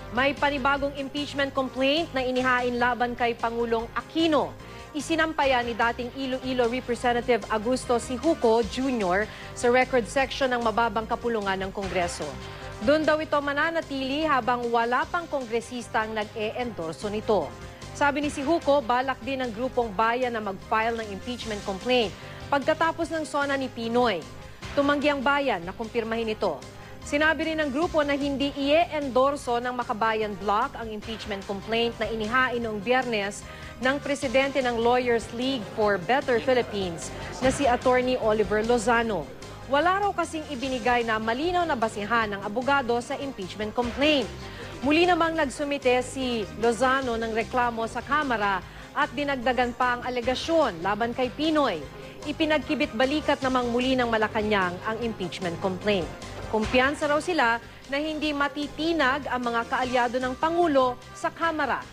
May panibagong impeachment complaint na inihain laban kay Pangulong Aquino. Isinampaya ni dating Iloilo Representative Augusto Sijuco Jr. sa record section ng mababang kapulungan ng Kongreso. Doon daw ito mananatili habang wala pang kongresista ang nag-e-endorso nito. Sabi ni Sijuco, balak din ng grupong bayan na mag-file ng impeachment complaint pagkatapos ng SONA ni Pinoy. Tumanggi ang bayan na kumpirmahin ito. Sinabi rin ng grupo na hindi i-endorso ng Makabayan Bloc ang impeachment complaint na inihain noong Biyernes ng presidente ng Lawyers League for Better Philippines na si Attorney Oliver Lozano. Wala raw kasing ibinigay na malinaw na basihan ng abogado sa impeachment complaint. Muli namang nagsumite si Lozano ng reklamo sa Kamara at dinagdagan pa ang alegasyon laban kay Pinoy. Ipinagkibit balikat namang muli ng Malacanang ang impeachment complaint. Kumpiyansa raw sila na hindi matitinag ang mga kaalyado ng Pangulo sa Kamara.